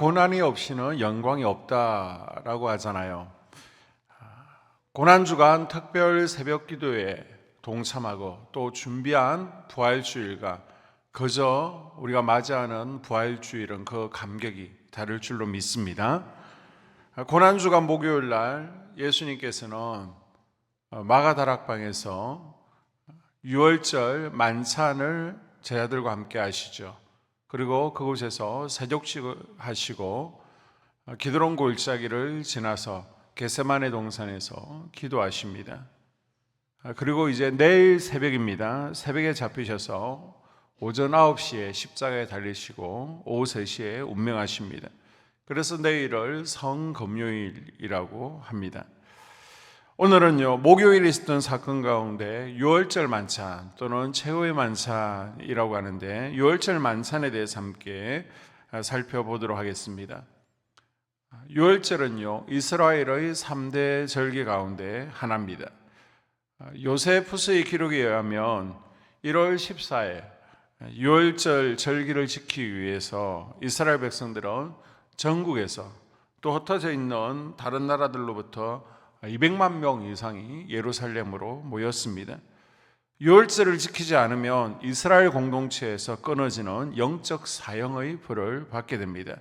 고난이 없이는 영광이 없다라고 하잖아요. 고난주간 특별 새벽 기도에 동참하고 또 준비한 부활주일과 그저 우리가 맞이하는 부활주일은 그 감격이 다를 줄로 믿습니다. 고난주간 목요일 날 예수님께서는 마가다락방에서 유월절 만찬을 제자들과 함께 하시죠. 그리고 그곳에서 새벽식을 하시고 기드론 골짜기를 지나서 겟세마네 동산에서 기도하십니다. 그리고 이제 내일 새벽입니다. 새벽에 잡히셔서 오전 9시에 십자가에 달리시고 오후 3시에 운명하십니다. 그래서 내일을 성금요일이라고 합니다. 오늘은요, 목요일에 있었던 사건 가운데 유월절 만찬 또는 최후의 만찬이라고 하는데 유월절 만찬에 대해서 함께 살펴보도록 하겠습니다. 유월절은요, 이스라엘의 3대 절기 가운데 하나입니다. 요세푸스의 기록에 의하면 1월 14일 유월절 절기를 지키기 위해서 이스라엘 백성들은 전국에서 또 흩어져 있는 다른 나라들로부터 200만 명 이상이 예루살렘으로 모였습니다. 유월절을 지키지 않으면 이스라엘 공동체에서 끊어지는 영적 사형의 벌을 받게 됩니다.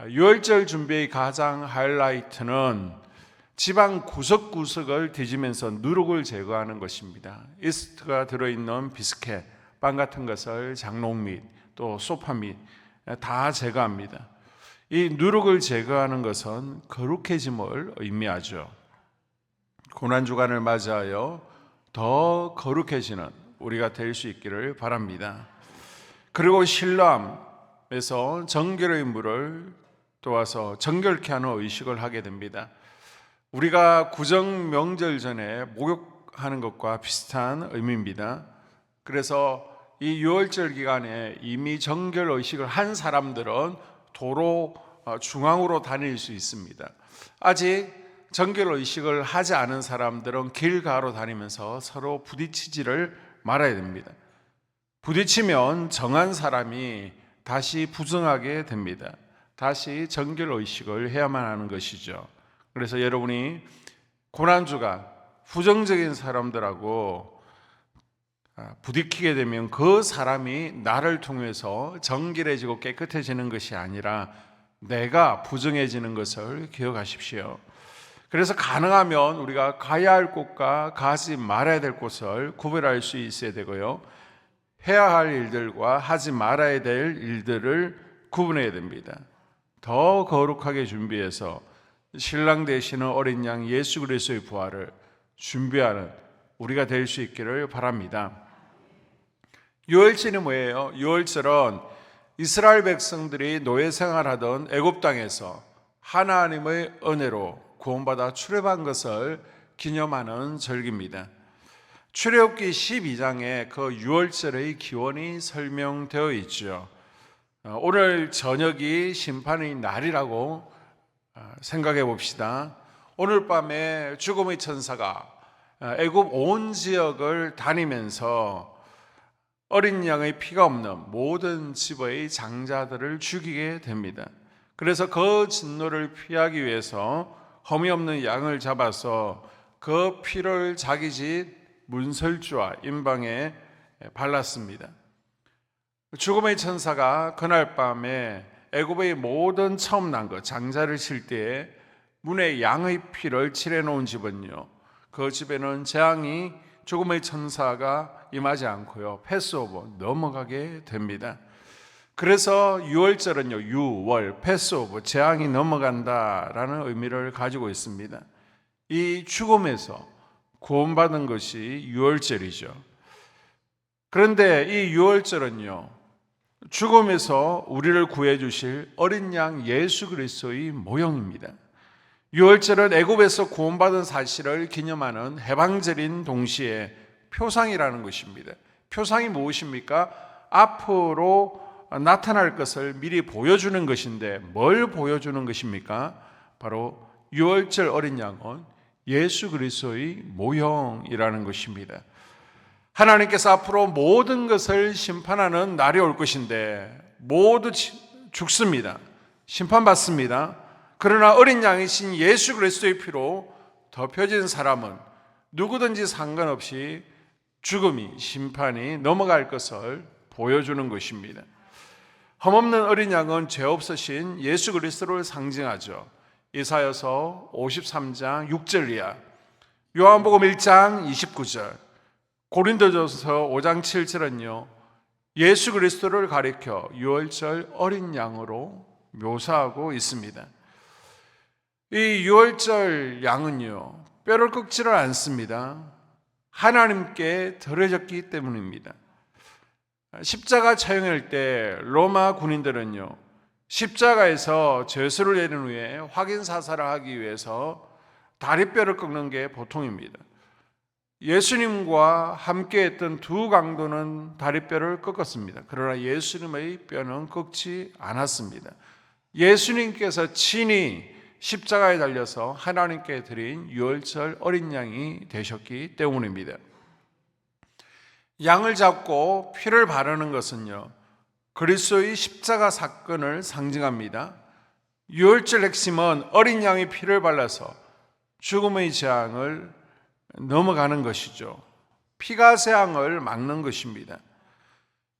유월절 준비의 가장 하이라이트는 지방 구석구석을 뒤지면서 누룩을 제거하는 것입니다. 이스트가 들어있는 비스켓, 빵 같은 것을 장롱 또 소파 다 제거합니다. 이 누룩을 제거하는 것은 거룩해짐을 의미하죠. 고난주간을 맞이하여 더 거룩해지는 우리가 될 수 있기를 바랍니다. 그리고 실로암에서 정결의 물을 떠와서 정결케 하는 의식을 하게 됩니다. 우리가 구정 명절 전에 목욕하는 것과 비슷한 의미입니다. 그래서 이 유월절 기간에 이미 정결 의식을 한 사람들은 도로 중앙으로 다닐 수 있습니다. 아직 정결 의식을 하지 않은 사람들은 길 가로 다니면서 서로 부딪히지를 말아야 됩니다. 부딪히면 정한 사람이 다시 부정하게 됩니다. 다시 정결 의식을 해야만 하는 것이죠. 그래서 여러분이 고난주간 부정적인 사람들하고 부딪히게 되면 그 사람이 나를 통해서 정결해지고 깨끗해지는 것이 아니라 내가 부정해지는 것을 기억하십시오. 그래서 가능하면 우리가 가야 할 곳과 가지 말아야 될 곳을 구별할 수 있어야 되고요, 해야 할 일들과 하지 말아야 될 일들을 구분해야 됩니다. 더 거룩하게 준비해서 신랑 되시는 어린 양 예수 그리스도의 부활을 준비하는 우리가 될 수 있기를 바랍니다. 유월절이 뭐예요? 유월절은 이스라엘 백성들이 노예 생활하던 애굽 땅에서 하나님의 은혜로 구원받아 출애굽한 것을 기념하는 절기입니다. 출애굽기 12장에 그 유월절의 기원이 설명되어 있죠. 오늘 저녁이 심판의 날이라고 생각해 봅시다. 오늘 밤에 죽음의 천사가 애굽 온 지역을 다니면서 어린 양의 피가 없는 모든 집의 장자들을 죽이게 됩니다. 그래서 그 진노를 피하기 위해서 험이 없는 양을 잡아서 그 피를 자기 집 문설주와 임방에 발랐습니다. 죽음의 천사가 그날 밤에 애굽의 모든 처음 난 것 장자를 칠 때에 문에 양의 피를 칠해 놓은 집은요, 그 집에는 재앙이 죽음의 천사가 임하지 않고요, 패스오버 넘어가게 됩니다. 그래서 유월절은요, 유월 패스오버 재앙이 넘어간다라는 의미를 가지고 있습니다. 이 죽음에서 구원받은 것이 유월절이죠. 그런데 이 유월절은요, 죽음에서 우리를 구해 주실 어린 양 예수 그리스도의 모형입니다. 유월절은 애굽에서 구원받은 사실을 기념하는 해방절인 동시에 표상이라는 것입니다. 표상이 무엇입니까? 앞으로 나타날 것을 미리 보여주는 것인데 뭘 보여주는 것입니까? 바로 유월절 어린 양은 예수 그리스도의 모형이라는 것입니다. 하나님께서 앞으로 모든 것을 심판하는 날이 올 것인데 모두 죽습니다. 심판받습니다. 그러나 어린 양이신 예수 그리스도의 피로 덮여진 사람은 누구든지 상관없이 죽음이, 심판이 넘어갈 것을 보여주는 것입니다. 흠없는 어린 양은 죄 없으신 예수 그리스도를 상징하죠. 이사야서 53장 6절 이하, 요한복음 1장 29절, 고린도전서 5장 7절은요, 예수 그리스도를 가리켜 유월절 어린 양으로 묘사하고 있습니다. 이 유월절 양은요, 뼈를 꺾지를 않습니다. 하나님께 드려졌기 때문입니다. 십자가 처형할 때 로마 군인들은요, 십자가에서 죄수를 내린 후에 확인 사살을 하기 위해서 다리뼈를 꺾는 게 보통입니다. 예수님과 함께 했던 두 강도는 다리뼈를 꺾었습니다. 그러나 예수님의 뼈는 꺾지 않았습니다. 예수님께서 친히 십자가에 달려서 하나님께 드린 유월절 어린 양이 되셨기 때문입니다. 양을 잡고 피를 바르는 것은요, 그리스도의 십자가 사건을 상징합니다. 유월절 핵심은 어린 양의 피를 발라서 죽음의 재앙을 넘어가는 것이죠. 피가 재앙을 막는 것입니다.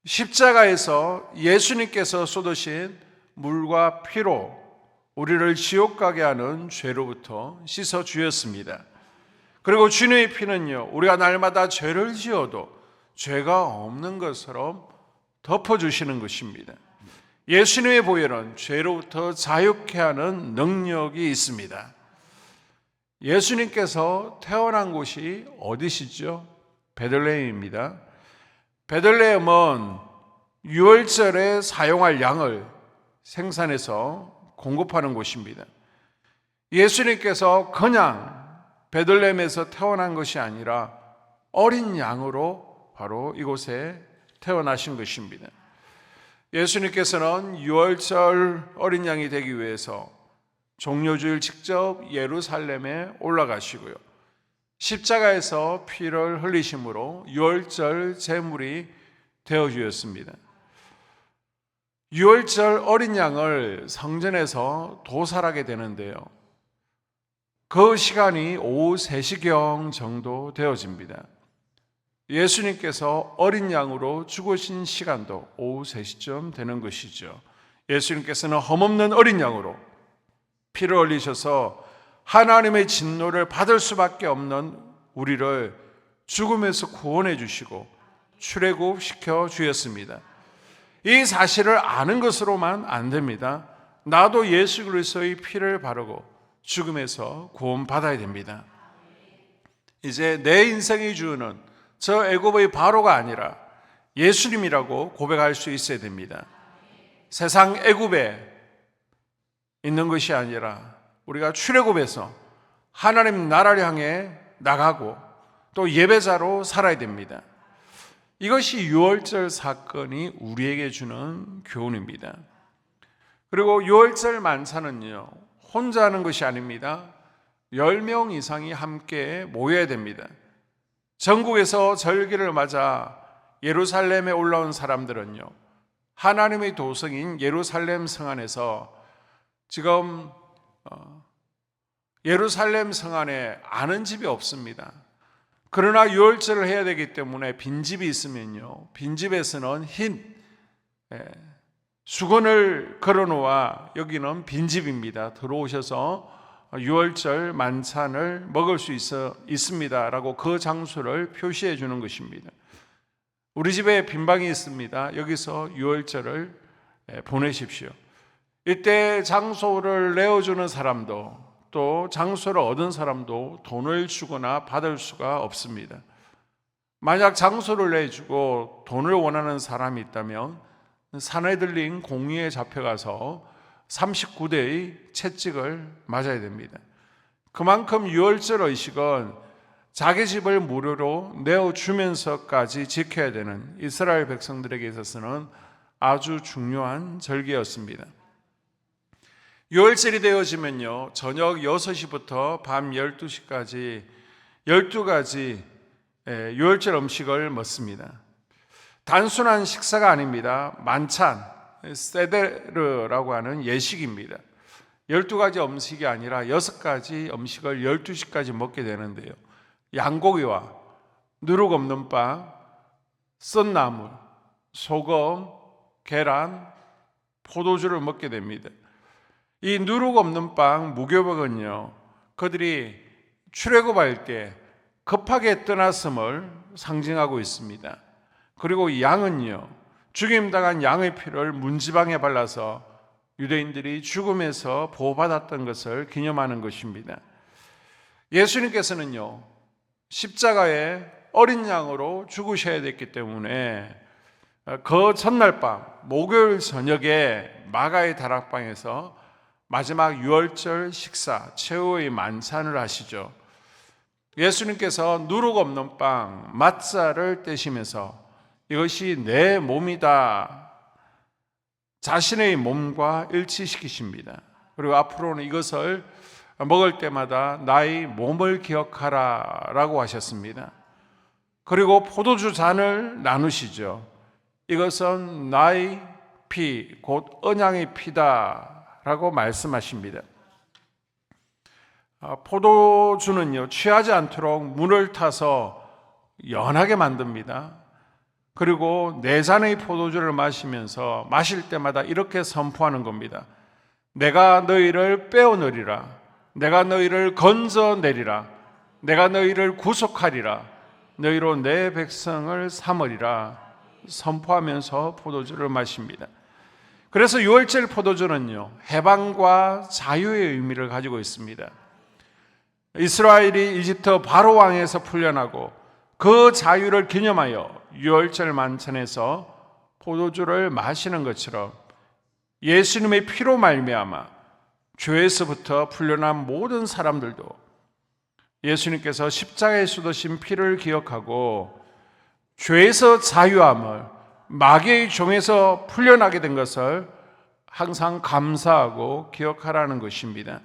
십자가에서 예수님께서 쏟으신 물과 피로 우리를 지옥 가게 하는 죄로부터 씻어 주셨습니다. 그리고 주님의 피는요, 우리가 날마다 죄를 지어도 죄가 없는 것처럼 덮어주시는 것입니다. 예수님의 보혈은 죄로부터 자유케 하는 능력이 있습니다. 예수님께서 태어난 곳이 어디시죠? 베들레헴입니다. 베들레헴은 유월절에 사용할 양을 생산해서 공급하는 곳입니다. 예수님께서 그냥 베들레헴에서 태어난 것이 아니라 어린 양으로 바로 이곳에 태어나신 것입니다. 예수님께서는 유월절 어린 양이 되기 위해서 종려주일 직접 예루살렘에 올라가시고요, 십자가에서 피를 흘리심으로 유월절 제물이 되어 주셨습니다. 유월절 어린 양을 성전에서 도살하게 되는데요, 그 시간이 오후 3시경 정도 되어집니다. 예수님께서 어린 양으로 죽으신 시간도 오후 3시쯤 되는 것이죠. 예수님께서는 흠없는 어린 양으로 피를 흘리셔서 하나님의 진노를 받을 수밖에 없는 우리를 죽음에서 구원해 주시고 출애굽시켜 주셨습니다. 이 사실을 아는 것으로만 안 됩니다. 나도 예수 그리스도의 피를 바르고 죽음에서 구원받아야 됩니다. 이제 내 인생의 주는 저 애굽의 바로가 아니라 예수님이라고 고백할 수 있어야 됩니다. 세상 애굽에 있는 것이 아니라 우리가 출애굽해서 하나님 나라를 향해 나가고 또 예배자로 살아야 됩니다. 이것이 유월절 사건이 우리에게 주는 교훈입니다. 그리고 유월절 만찬은요, 혼자 하는 것이 아닙니다. 10명 이상이 함께 모여야 됩니다. 전국에서 절기를 맞아 예루살렘에 올라온 사람들은요, 하나님의 도성인 예루살렘 성 안에서 지금 예루살렘 성 안에 아는 집이 없습니다. 그러나 유월절을 해야 되기 때문에 빈집이 있으면요, 빈집에서는 흰 수건을 걸어놓아 여기는 빈집입니다. 들어오셔서 유월절 만찬을 먹을 수 있습니다라고 그 장소를 표시해 주는 것입니다. 우리 집에 빈방이 있습니다. 여기서 유월절을 보내십시오. 이때 장소를 내어주는 사람도 또 장소를 얻은 사람도 돈을 주거나 받을 수가 없습니다. 만약 장소를 내주고 돈을 원하는 사람이 있다면 산헤들린 공의에 잡혀가서 39대의 채찍을 맞아야 됩니다. 그만큼 유월절 의식은 자기 집을 무료로 내어주면서까지 지켜야 되는 이스라엘 백성들에게 있어서는 아주 중요한 절기였습니다. 유월절이 되어지면요, 저녁 6시부터 밤 12시까지 12가지 유월절 음식을 먹습니다. 단순한 식사가 아닙니다. 만찬, 세데르라고 하는 예식입니다. 12가지 음식이 아니라 6가지 음식을 12시까지 먹게 되는데요. 양고기와 누룩 없는 빵, 썬나물, 소금, 계란, 포도주를 먹게 됩니다. 이 누룩 없는 빵 무교복은요, 그들이 출애굽할 때 급하게 떠났음을 상징하고 있습니다. 그리고 양은요, 죽임당한 양의 피를 문지방에 발라서 유대인들이 죽음에서 보호받았던 것을 기념하는 것입니다. 예수님께서는요, 십자가에 어린 양으로 죽으셔야 됐기 때문에 그 전날 밤 목요일 저녁에 마가의 다락방에서 마지막 유월절 식사 최후의 만찬을 하시죠. 예수님께서 누룩 없는 빵 맛자를 떼시면서 이것이 내 몸이다, 자신의 몸과 일치시키십니다. 그리고 앞으로는 이것을 먹을 때마다 나의 몸을 기억하라 라고 하셨습니다. 그리고 포도주 잔을 나누시죠. 이것은 나의 피, 곧 언약의 피다 라고 말씀하십니다. 포도주는요, 취하지 않도록 물을 타서 연하게 만듭니다. 그리고 네 잔의 포도주를 마시면서 마실 때마다 이렇게 선포하는 겁니다. 내가 너희를 빼어내리라. 내가 너희를 건져내리라. 내가 너희를 구속하리라. 너희로 내 백성을 삼으리라. 선포하면서 포도주를 마십니다. 그래서 유월절 포도주는요, 해방과 자유의 의미를 가지고 있습니다. 이스라엘이 이집트 바로 왕에서 풀려나고 그 자유를 기념하여 유월절 만찬에서 포도주를 마시는 것처럼 예수님의 피로 말미암아 죄에서부터 풀려난 모든 사람들도 예수님께서 십자가에 쏟으신 피를 기억하고 죄에서 자유함을, 마귀의 종에서 풀려나게 된 것을 항상 감사하고 기억하라는 것입니다.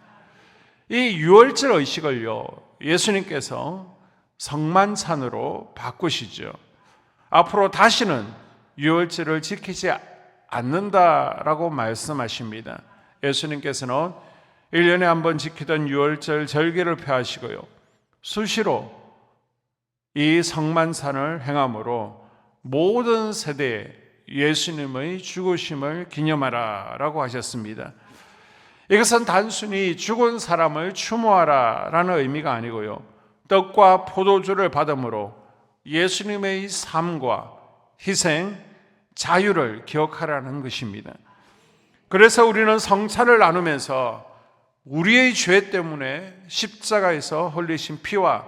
이 유월절 의식을요, 예수님께서 성만찬으로 바꾸시죠. 앞으로 다시는 유월절을 지키지 않는다라고 말씀하십니다. 예수님께서는 1년에 한 번 지키던 유월절 절기를 폐하시고요, 수시로 이 성만찬을 행함으로 모든 세대에 예수님의 죽으심을 기념하라 라고 하셨습니다. 이것은 단순히 죽은 사람을 추모하라 라는 의미가 아니고요, 떡과 포도주를 받음으로 예수님의 삶과 희생, 자유를 기억하라는 것입니다. 그래서 우리는 성찬을 나누면서 우리의 죄 때문에 십자가에서 흘리신 피와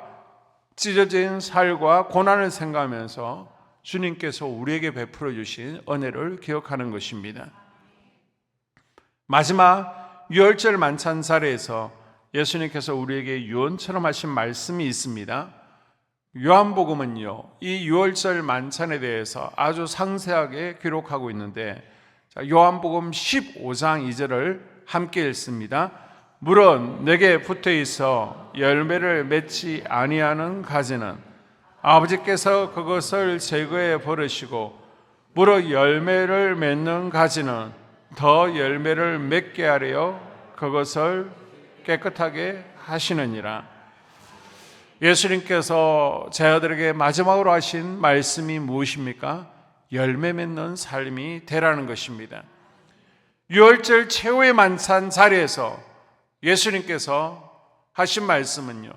찢어진 살과 고난을 생각하면서 주님께서 우리에게 베풀어 주신 은혜를 기억하는 것입니다. 마지막 유월절 만찬 자리에서 예수님께서 우리에게 유언처럼 하신 말씀이 있습니다. 요한복음은요, 이 유월절 만찬에 대해서 아주 상세하게 기록하고 있는데, 요한복음 15장 2절을 함께 읽습니다. 물은 내게 붙어 있어 열매를 맺지 아니하는 가지는 아버지께서 그것을 제거해 버리시고, 무릇 열매를 맺는 가지는 더 열매를 맺게 하려 그것을 깨끗하게 하시느니라. 예수님께서 제 아들에게 마지막으로 하신 말씀이 무엇입니까? 열매 맺는 삶이 되라는 것입니다. 유월절 최후의 만찬 자리에서 예수님께서 하신 말씀은요,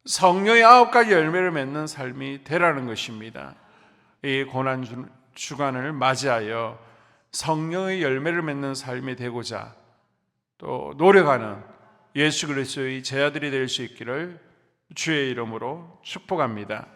성령의 9가지 열매를 맺는 삶이 되라는 것입니다. 이 고난 주간을 맞이하여 성령의 열매를 맺는 삶이 되고자 또 노력하는 예수 그리스도의 제자들이 될 수 있기를 주의 이름으로 축복합니다.